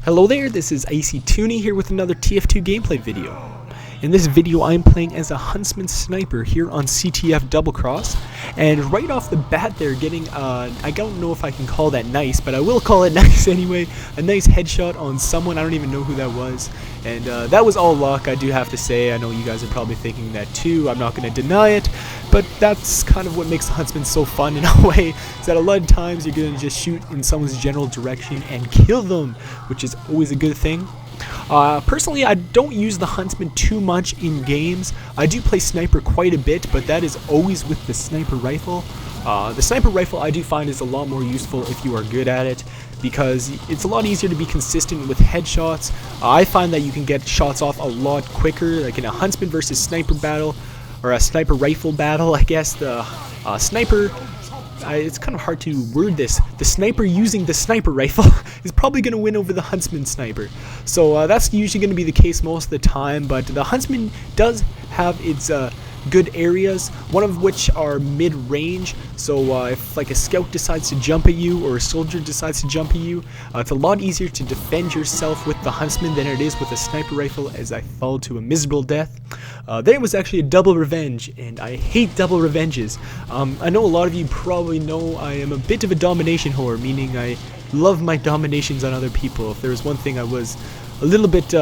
Hello there, this is Icy Tooney here with another TF2 gameplay video. In this video I'm playing as a Hunstman sniper here on CTF Doublecross, and right off the bat they're getting, I don't know if I can call that nice, but I will call it nice anyway, a nice headshot on someone. I don't even know who that was, and that was all luck, I do have to say. I know you guys are probably thinking that too, I'm not going to deny it, but that's kind of what makes the Huntsman so fun in a way, is that a lot of times you're going to just shoot in someone's general direction and kill them, which is always a good thing. Personally, I don't use the Huntsman too much in games. I do play sniper quite a bit, but that is always with the sniper rifle. The sniper rifle I do find is a lot more useful if you are good at it, because it's a lot easier to be consistent with headshots. I find that you can get shots off a lot quicker, like in a Huntsman versus sniper battle, or a sniper rifle battle, I guess. The sniper... it's kind of hard to word this. The sniper using the sniper rifle is probably going to win over the Huntsman sniper. So that's usually going to be the case most of the time, but the Huntsman does have its good areas, one of which are mid-range. So if like a scout decides to jump at you or a soldier decides to jump at you, it's a lot easier to defend yourself with the Huntsman than it is with a sniper rifle, as I fall to a miserable death. There was actually a double revenge, and I hate double revenges. I know a lot of you probably know I am a bit of a domination whore, meaning I love my dominations on other people. If there was one thing I was a little bit,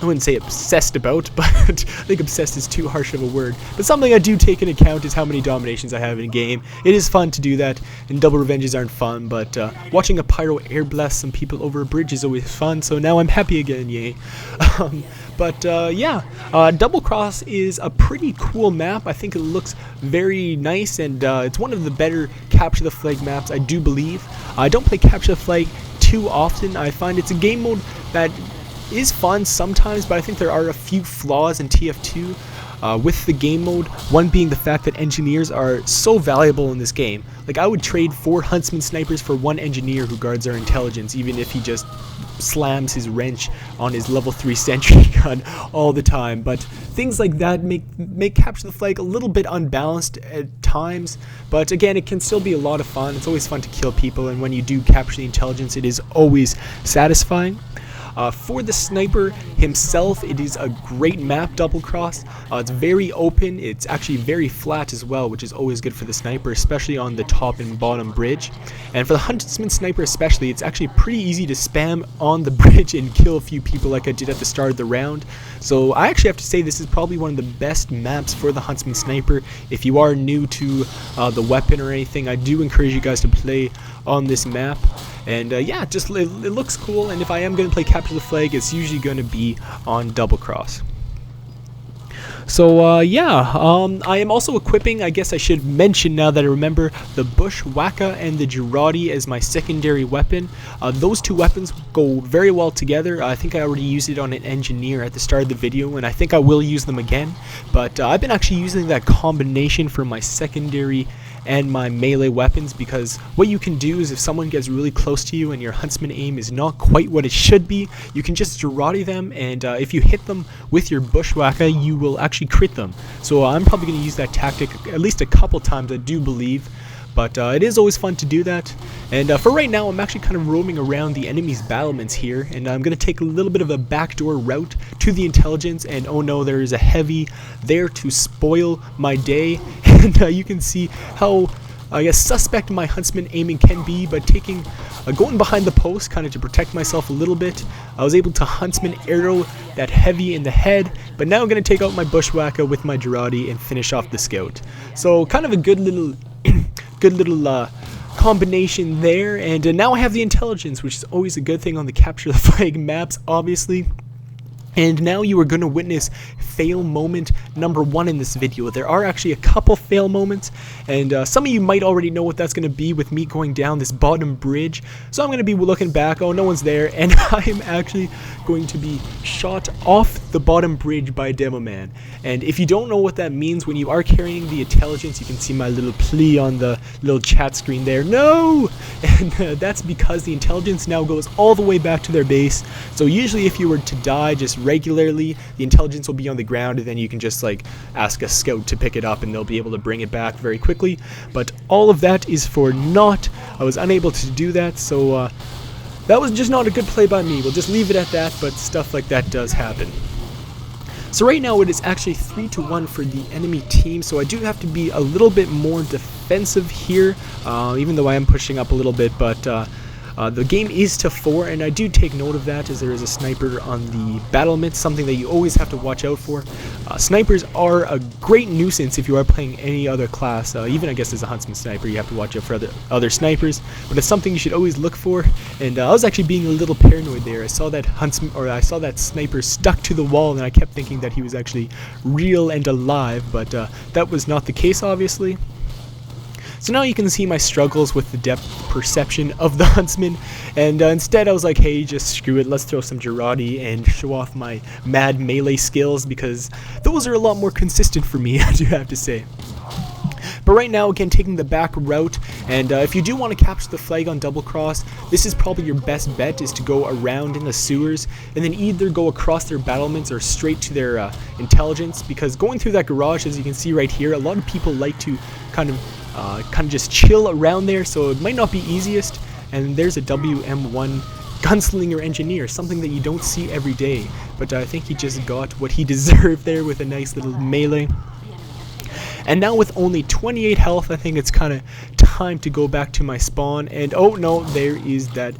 I wouldn't say obsessed about, but I think obsessed is too harsh of a word. But something I do take into account is how many dominations I have in a game. It is fun to do that, and double revenges aren't fun, but watching a pyro air blast some people over a bridge is always fun, so now I'm happy again, yay. Doublecross is a pretty cool map. I think it looks very nice, and it's one of the better capture the flag maps, I do believe. I don't play capture the flag too often. I find it's a game mode that is fun sometimes, but I think there are a few flaws in TF2 with the game mode, one being the fact that engineers are so valuable in this game. Like, I would trade 4 Huntsman snipers for 1 engineer who guards our intelligence, even if he just slams his wrench on his level 3 sentry gun all the time. But things like that make capture the flag a little bit unbalanced at times, but again, it can still be a lot of fun. It's always fun to kill people, and when you do capture the intelligence, it is always satisfying. For the sniper himself, it is a great map, Doublecross. It's very open, it's actually very flat as well, which is always good for the sniper, especially on the top and bottom bridge. And for the Huntsman sniper especially, it's actually pretty easy to spam on the bridge and kill a few people like I did at the start of the round. So I actually have to say this is probably one of the best maps for the Huntsman sniper. If you are new to the weapon or anything, I do encourage you guys to play on this map. And yeah, just it looks cool, and if I am going to play capture the flag, it's usually going to be on Doublecross. So I am also equipping, I guess I should mention now that I remember, the Bushwhacker and the Girardi as my secondary weapon. Those two weapons go very well together. I think I already used it on an engineer at the start of the video, and I think I will use them again. But I've been actually using that combination for my secondary and my melee weapons, because what you can do is if someone gets really close to you and your Huntsman aim is not quite what it should be, you can just Girardi them, and if you hit them with your Bushwhacker, you will actually crit them. So I'm probably going to use that tactic at least a couple times, I do believe. But it is always fun to do that. And for right now, I'm actually kind of roaming around the enemy's battlements here, and I'm going to take a little bit of a backdoor route to the intelligence, and oh no, there is a heavy there to spoil my day. And you can see how, I guess, suspect my Huntsman aiming can be, but going behind the post kind of to protect myself a little bit, I was able to Huntsman arrow that heavy in the head, but now I'm going to take out my Bushwhacker with my Girardi and finish off the scout. So kind of a good little combination there, and now I have the intelligence, which is always a good thing on the capture the flag maps, obviously. And now you are going to witness fail moment number 1 in this video. There are actually a couple fail moments, and some of you might already know what that's going to be with me going down this bottom bridge. So I'm going to be looking back, oh, no one's there, and I am actually going to be shot off the bottom bridge by a demo man. And if you don't know what that means, when you are carrying the intelligence, you can see my little plea on the little chat screen there, no! And that's because the intelligence now goes all the way back to their base. So usually if you were to die just regularly, the intelligence will be on the ground, and then you can just like ask a scout to pick it up and they'll be able to bring it back very quickly. But all of that is for naught. I was unable to do that, so that was just not a good play by me. We'll just leave it at that, but stuff like that does happen. So right now it is actually 3-1 for the enemy team, so I do have to be a little bit more defensive here, even though I am pushing up a little bit, but the game is to 4, and I do take note of that as there is a sniper on the battlement, something that you always have to watch out for. Snipers are a great nuisance if you are playing any other class, even I guess as a Huntsman sniper you have to watch out for other snipers, but it's something you should always look for. And I was actually being a little paranoid there. I saw that I saw that sniper stuck to the wall, and I kept thinking that he was actually real and alive, but that was not the case, obviously. So now you can see my struggles with the depth perception of the Huntsman, and instead I was like, hey, just screw it, let's throw some Girardi and show off my mad melee skills, because those are a lot more consistent for me, I do have to say. But right now, again, taking the back route, and if you do want to capture the flag on Doublecross, this is probably your best bet, is to go around in the sewers, and then either go across their battlements or straight to their intelligence, because going through that garage, as you can see right here, a lot of people like to kind of just chill around there, so it might not be easiest. And there's a WM1 gunslinger engineer, something that you don't see every day, but I think he just got what he deserved there with a nice little melee. And now with only 28 health, I think it's kind of time to go back to my spawn, and oh no, there is that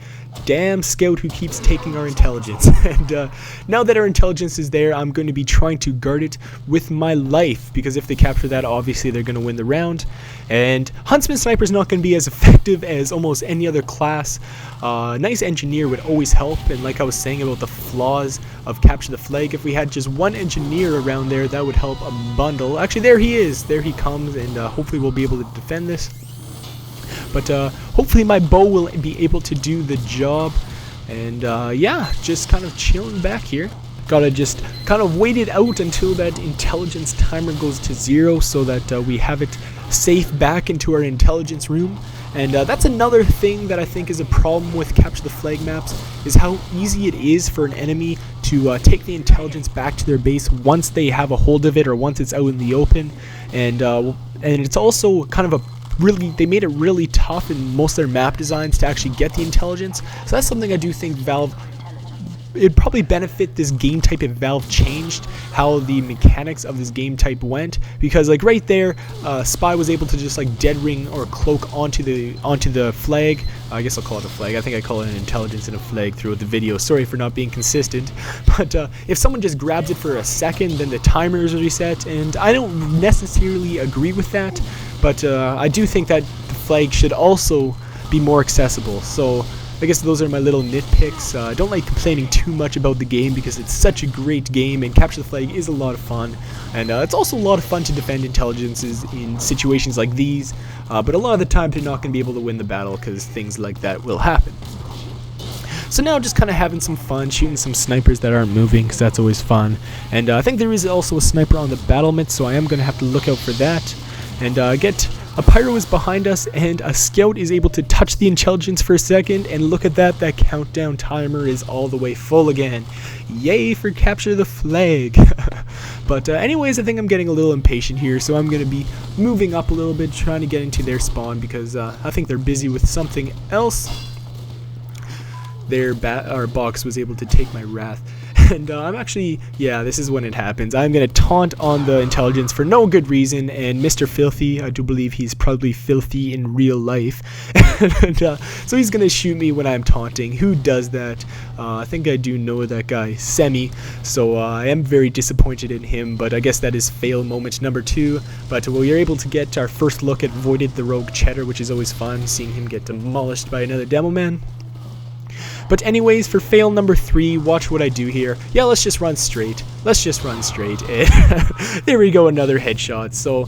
damn scout who keeps taking our intelligence. And now that our intelligence is there, I'm going to be trying to guard it with my life, because if they capture that, obviously they're going to win the round. And Huntsman Sniper is not going to be as effective as almost any other class. Nice engineer would always help, and like I was saying about the flaws of capture the flag, if we had just one engineer around there, that would help a bundle. Actually, there he is, there he comes, and hopefully we'll be able to defend this. But hopefully my bow will be able to do the job. And yeah, just kind of chilling back here. Gotta just kind of wait it out until that intelligence timer goes to 0, so that we have it safe back into our intelligence room. And that's another thing that I think is a problem with capture the flag maps, is how easy it is for an enemy to take the intelligence back to their base once they have a hold of it, or once it's out in the open. And it's also kind of they made it really tough in most of their map designs to actually get the intelligence. So that's something I do think Valve, it'd probably benefit this game type if Valve changed how the mechanics of this game type went, because like right there, Spy was able to just like dead ring or cloak onto the flag. I guess I'll call it a flag. I think I call it an intelligence and a flag throughout the video. Sorry for not being consistent. But if someone just grabs it for a second, then the timer is reset, and I don't necessarily agree with that. But I do think that the flag should also be more accessible. So I guess those are my little nitpicks. I don't like complaining too much about the game, because it's such a great game, and capture the flag is a lot of fun. And it's also a lot of fun to defend intelligences in situations like these. But a lot of the time they're not going to be able to win the battle, because things like that will happen. So now just kind of having some fun, shooting some snipers that aren't moving, because that's always fun. And I think there is also a sniper on the battlement, so I am going to have to look out for that. And a pyro is behind us, and a scout is able to touch the intelligence for a second, and look at that, that countdown timer is all the way full again. Yay for capture the flag. But anyways, I think I'm getting a little impatient here, so I'm going to be moving up a little bit, trying to get into their spawn, because I think they're busy with something else. Our box was able to take my wrath. And I'm actually, yeah, this is when it happens. I'm going to taunt on the intelligence for no good reason, and Mr. Filthy, I do believe he's probably filthy in real life, and, so he's going to shoot me when I'm taunting. Who does that? I think I do know that guy, Semi, so I am very disappointed in him, but I guess that is fail moment number 2. But we are able to get our first look at Voided the Rogue Cheddar, which is always fun, seeing him get demolished by another demo man. But anyways, for fail number 3, watch what I do here. Yeah, let's just run straight. Let's just run straight. There we go, another headshot. So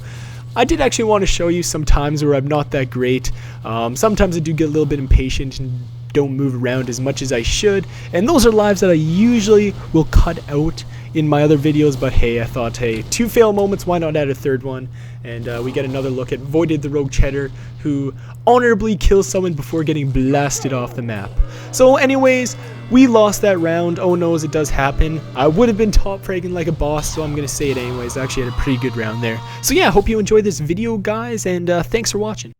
I did actually want to show you some times where I'm not that great. Sometimes I do get a little bit impatient and don't move around as much as I should. And those are lives that I usually will cut out in my other videos, but hey, I thought, hey, 2 fail moments, why not add a 3rd one? And we get another look at Voided the Rogue Cheddar, who honorably kills someone before getting blasted off the map. So anyways, we lost that round. Oh no, it does happen. I would have been top fragging like a boss, so I'm gonna say it anyways. I actually had a pretty good round there. So yeah, I hope you enjoyed this video, guys, and thanks for watching.